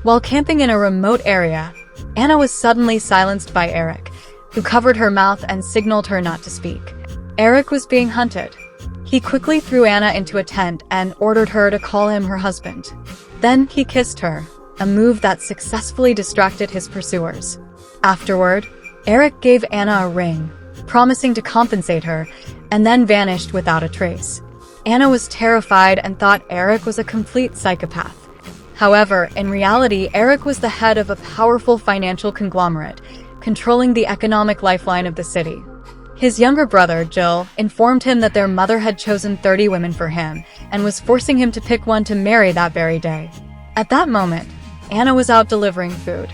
While camping in a remote area, Anna was suddenly silenced by Eric, who covered her mouth and signaled her not to speak. Eric was being hunted. He quickly threw Anna into a tent and ordered her to call him her husband. Then he kissed her, a move that successfully distracted his pursuers. Afterward, Eric gave Anna a ring, promising to compensate her, and then vanished without a trace. Anna was terrified and thought Eric was a complete psychopath. However, in reality, Eric was the head of a powerful financial conglomerate, controlling the economic lifeline of the city. His younger brother, Jill, informed him that their mother had chosen 30 women for him and was forcing him to pick one to marry that very day. At that moment, Anna was out delivering food.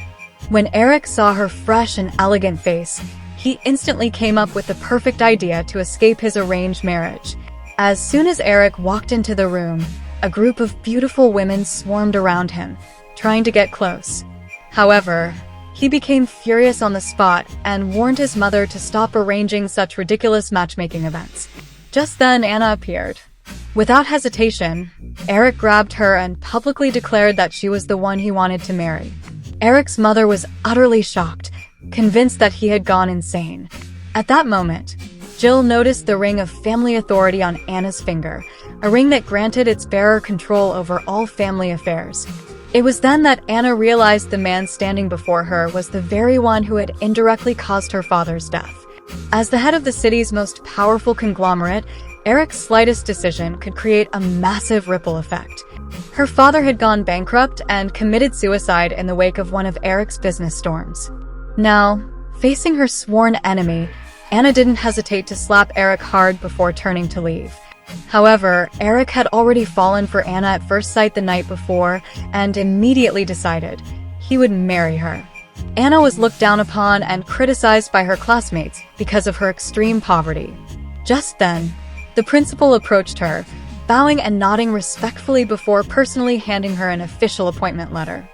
When Eric saw her fresh and elegant face, he instantly came up with the perfect idea to escape his arranged marriage. As soon as Eric walked into the room, a group of beautiful women swarmed around him, trying to get close. However, he became furious on the spot and warned his mother to stop arranging such ridiculous matchmaking events. Just then, Anna appeared. Without hesitation, Eric grabbed her and publicly declared that she was the one he wanted to marry. Eric's mother was utterly shocked, convinced that he had gone insane. At that moment, Jill noticed the ring of family authority on Anna's finger, a ring that granted its bearer control over all family affairs. It was then that Anna realized the man standing before her was the very one who had indirectly caused her father's death. As the head of the city's most powerful conglomerate, Eric's slightest decision could create a massive ripple effect. Her father had gone bankrupt and committed suicide in the wake of one of Eric's business storms. Now, facing her sworn enemy, Anna didn't hesitate to slap Eric hard before turning to leave. However, Eric had already fallen for Anna at first sight the night before and immediately decided he would marry her. Anna was looked down upon and criticized by her classmates because of her extreme poverty. Just then, the principal approached her, bowing and nodding respectfully before personally handing her an official appointment letter.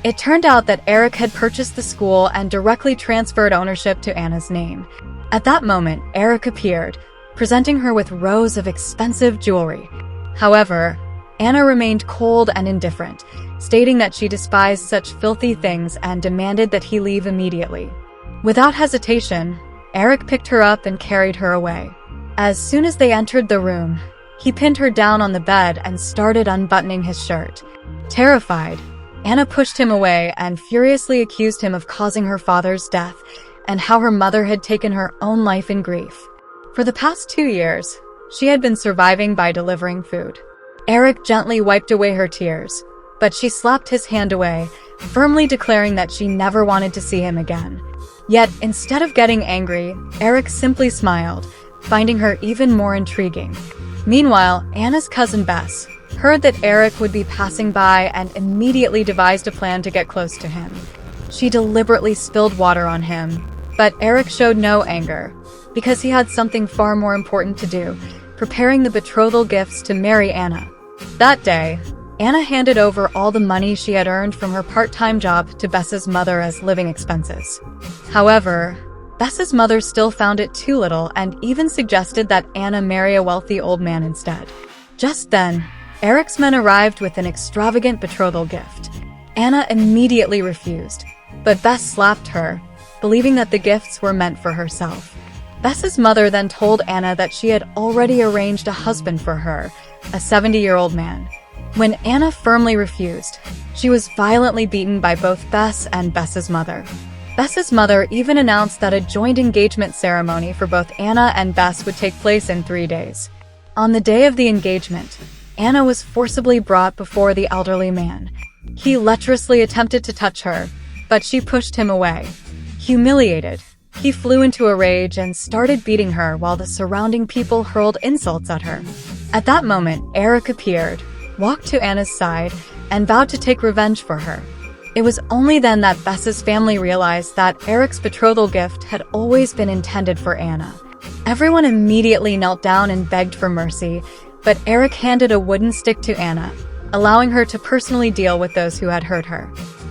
It turned out that Eric had purchased the school and directly transferred ownership to Anna's name. At that moment, Eric appeared, presenting her with rows of expensive jewelry. However, Anna remained cold and indifferent, stating that she despised such filthy things and demanded that he leave immediately. Without hesitation, Eric picked her up and carried her away. As soon as they entered the room, he pinned her down on the bed and started unbuttoning his shirt. Terrified, Anna pushed him away and furiously accused him of causing her father's death and how her mother had taken her own life in grief. For the past 2 years, she had been surviving by delivering food. Eric gently wiped away her tears, but she slapped his hand away, firmly declaring that she never wanted to see him again. Yet, instead of getting angry, Eric simply smiled, finding her even more intriguing. Meanwhile, Anna's cousin Bess heard that Eric would be passing by and immediately devised a plan to get close to him. She deliberately spilled water on him, but Eric showed no anger, because he had something far more important to do, preparing the betrothal gifts to marry Anna. That day, Anna handed over all the money she had earned from her part-time job to Bess's mother as living expenses. However, Bess's mother still found it too little and even suggested that Anna marry a wealthy old man instead. Just then, Eric's men arrived with an extravagant betrothal gift. Anna immediately refused, but Bess slapped her, believing that the gifts were meant for herself. Bess's mother then told Anna that she had already arranged a husband for her, a 70-year-old man. When Anna firmly refused, she was violently beaten by both Bess and Bess's mother. Bess's mother even announced that a joint engagement ceremony for both Anna and Bess would take place in 3 days. On the day of the engagement, Anna was forcibly brought before the elderly man. He lecherously attempted to touch her, but she pushed him away. Humiliated, he flew into a rage and started beating her while the surrounding people hurled insults at her. At that moment, Eric appeared, walked to Anna's side, and vowed to take revenge for her. It was only then that Bess's family realized that Eric's betrothal gift had always been intended for Anna. Everyone immediately knelt down and begged for mercy, but Eric handed a wooden stick to Anna, allowing her to personally deal with those who had hurt her.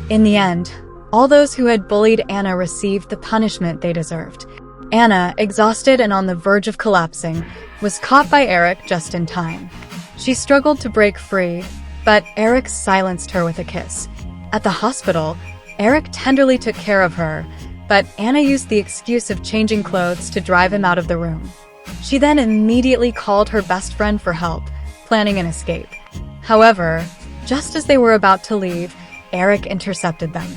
In the end, all those who had bullied Anna received the punishment they deserved. Anna, exhausted and on the verge of collapsing, was caught by Eric just in time. She struggled to break free, but Eric silenced her with a kiss. At the hospital, Eric tenderly took care of her, but Anna used the excuse of changing clothes to drive him out of the room. She then immediately called her best friend for help, planning an escape. However, just as they were about to leave, Eric intercepted them.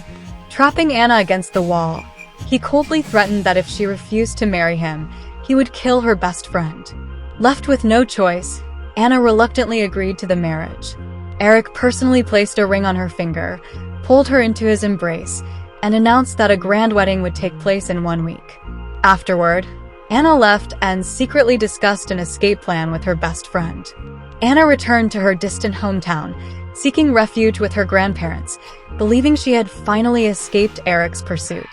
Trapping Anna against the wall, he coldly threatened that if she refused to marry him, he would kill her best friend. Left with no choice, Anna reluctantly agreed to the marriage. Eric personally placed a ring on her finger, pulled her into his embrace, and announced that a grand wedding would take place in 1 week. Afterward, Anna left and secretly discussed an escape plan with her best friend. Anna returned to her distant hometown, seeking refuge with her grandparents, believing she had finally escaped Eric's pursuit.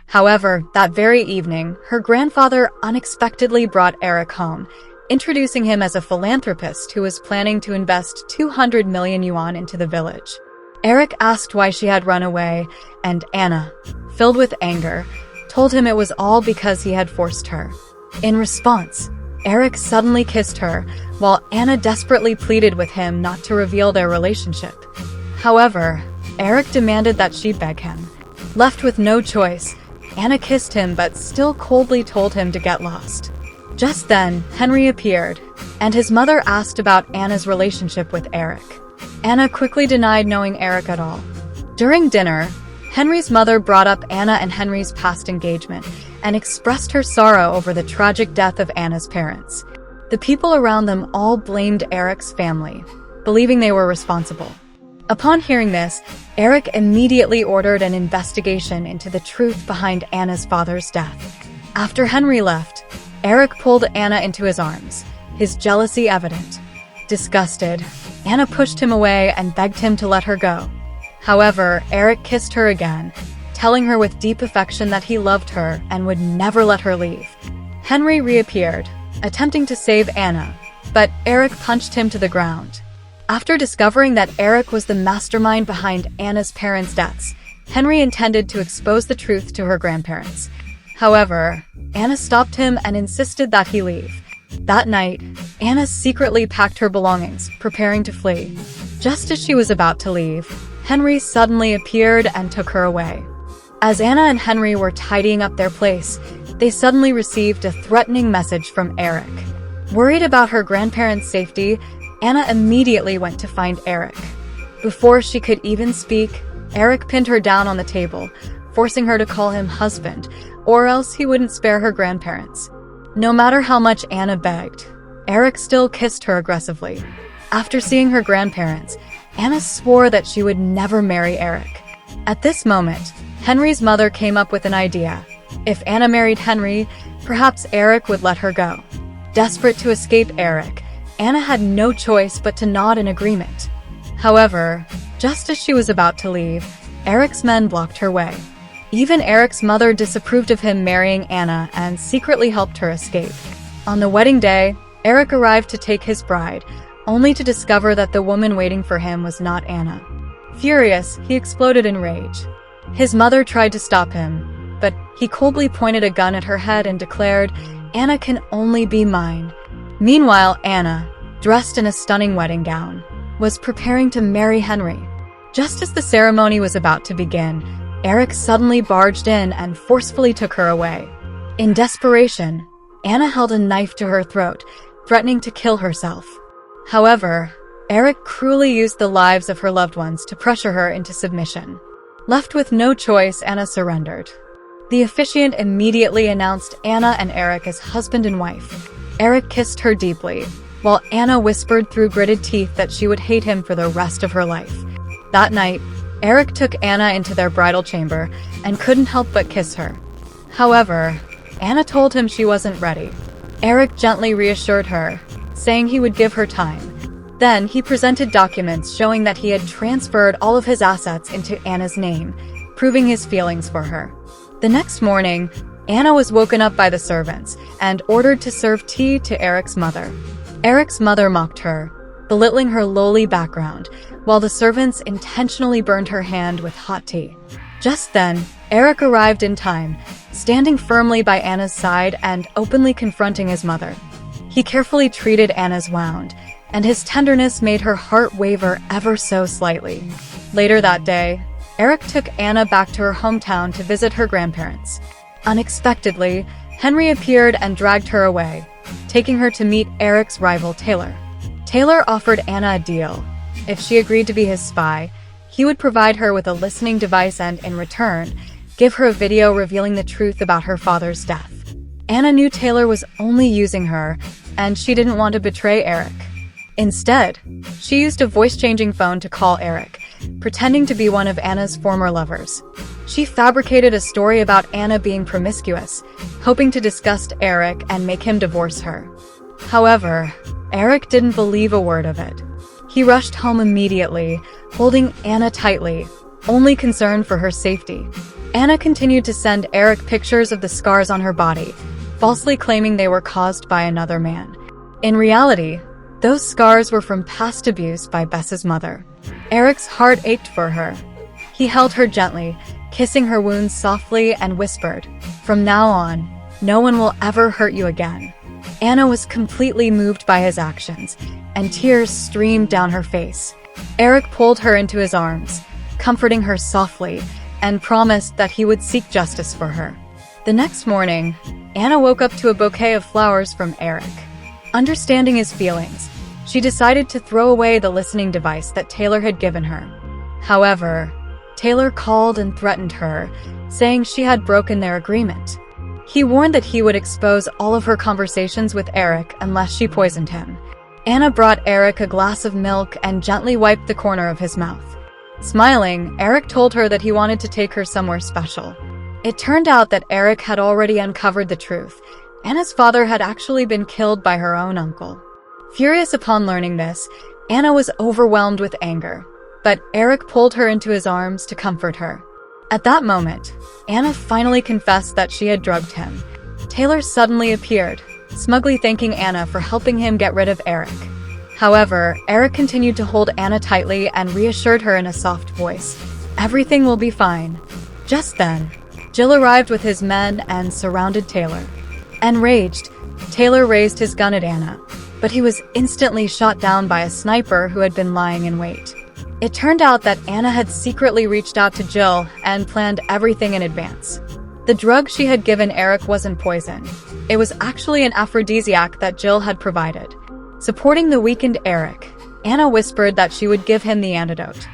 However, that very evening, her grandfather unexpectedly brought Eric home, introducing him as a philanthropist who was planning to invest 200 million yuan into the village. Eric asked why she had run away, and Anna, filled with anger, told him it was all because he had forced her. In response, Eric suddenly kissed her, while Anna desperately pleaded with him not to reveal their relationship. However, Eric demanded that she beg him. Left with no choice, Anna kissed him but still coldly told him to get lost. Just then, Henry appeared, and his mother asked about Anna's relationship with Eric. Anna quickly denied knowing Eric at all. During dinner, Henry's mother brought up Anna and Henry's past engagement and expressed her sorrow over the tragic death of Anna's parents. The people around them all blamed Eric's family, believing they were responsible. Upon hearing this, Eric immediately ordered an investigation into the truth behind Anna's father's death. After Henry left, Eric pulled Anna into his arms, his jealousy evident. Disgusted, Anna pushed him away and begged him to let her go. However, Eric kissed her again, telling her with deep affection that he loved her and would never let her leave. Henry reappeared, attempting to save Anna, but Eric punched him to the ground. After discovering that Eric was the mastermind behind Anna's parents' deaths, Henry intended to expose the truth to her grandparents. However, Anna stopped him and insisted that he leave. That night, Anna secretly packed her belongings, preparing to flee. Just as she was about to leave, Henry suddenly appeared and took her away. As Anna and Henry were tidying up their place, they suddenly received a threatening message from Eric. Worried about her grandparents' safety, Anna immediately went to find Eric. Before she could even speak, Eric pinned her down on the table, forcing her to call him husband, or else he wouldn't spare her grandparents. No matter how much Anna begged, Eric still kissed her aggressively. After seeing her grandparents, Anna swore that she would never marry Eric. At this moment, Henry's mother came up with an idea. If Anna married Henry, perhaps Eric would let her go. Desperate to escape Eric, Anna had no choice but to nod in agreement. However, just as she was about to leave, Eric's men blocked her way. Even Eric's mother disapproved of him marrying Anna and secretly helped her escape. On the wedding day, Eric arrived to take his bride, only to discover that the woman waiting for him was not Anna. Furious, he exploded in rage. His mother tried to stop him, but he coldly pointed a gun at her head and declared, "Anna can only be mine." Meanwhile, Anna, dressed in a stunning wedding gown, was preparing to marry Henry. Just as the ceremony was about to begin, Eric suddenly barged in and forcefully took her away. In desperation, Anna held a knife to her throat, threatening to kill herself. However, Eric cruelly used the lives of her loved ones to pressure her into submission. Left with no choice, Anna surrendered. The officiant immediately announced Anna and Eric as husband and wife. Eric kissed her deeply, while Anna whispered through gritted teeth that she would hate him for the rest of her life. That night, Eric took Anna into their bridal chamber and couldn't help but kiss her. However, Anna told him she wasn't ready. Eric gently reassured her, saying he would give her time. Then he presented documents showing that he had transferred all of his assets into Anna's name, proving his feelings for her. The next morning, Anna was woken up by the servants and ordered to serve tea to Eric's mother. Eric's mother mocked her, belittling her lowly background, while the servants intentionally burned her hand with hot tea. Just then, Eric arrived in time, standing firmly by Anna's side and openly confronting his mother. He carefully treated Anna's wound, and his tenderness made her heart waver ever so slightly. Later that day, Eric took Anna back to her hometown to visit her grandparents. Unexpectedly, Henry appeared and dragged her away, taking her to meet Eric's rival Taylor. Taylor offered Anna a deal. If she agreed to be his spy, he would provide her with a listening device and, in return, give her a video revealing the truth about her father's death. Anna knew Taylor was only using her, and she didn't want to betray Eric. Instead, she used a voice-changing phone to call Eric, pretending to be one of Anna's former lovers. She fabricated a story about Anna being promiscuous, hoping to disgust Eric and make him divorce her. However, Eric didn't believe a word of it. He rushed home immediately, holding Anna tightly, only concerned for her safety. Anna continued to send Eric pictures of the scars on her body, falsely claiming they were caused by another man. In reality, those scars were from past abuse by Bess's mother. Eric's heart ached for her. He held her gently, kissing her wounds softly, and whispered, "From now on, no one will ever hurt you again." Anna was completely moved by his actions, and tears streamed down her face. Eric pulled her into his arms, comforting her softly, and promised that he would seek justice for her. The next morning, Anna woke up to a bouquet of flowers from Eric. Understanding his feelings, she decided to throw away the listening device that Taylor had given her. However, Taylor called and threatened her, saying she had broken their agreement. He warned that he would expose all of her conversations with Eric unless she poisoned him. Anna brought Eric a glass of milk and gently wiped the corner of his mouth. Smiling, Eric told her that he wanted to take her somewhere special. It turned out that Eric had already uncovered the truth. Anna's father had actually been killed by her own uncle. Furious upon learning this, Anna was overwhelmed with anger, but Eric pulled her into his arms to comfort her. At that moment, Anna finally confessed that she had drugged him. Taylor suddenly appeared, smugly thanking Anna for helping him get rid of Eric. However, Eric continued to hold Anna tightly and reassured her in a soft voice, "Everything will be fine." Just then, Jill arrived with his men and surrounded Taylor. Enraged, Taylor raised his gun at Anna, but he was instantly shot down by a sniper who had been lying in wait. It turned out that Anna had secretly reached out to Jill and planned everything in advance. The drug she had given Eric wasn't poison. It was actually an aphrodisiac that Jill had provided. Supporting the weakened Eric, Anna whispered that she would give him the antidote.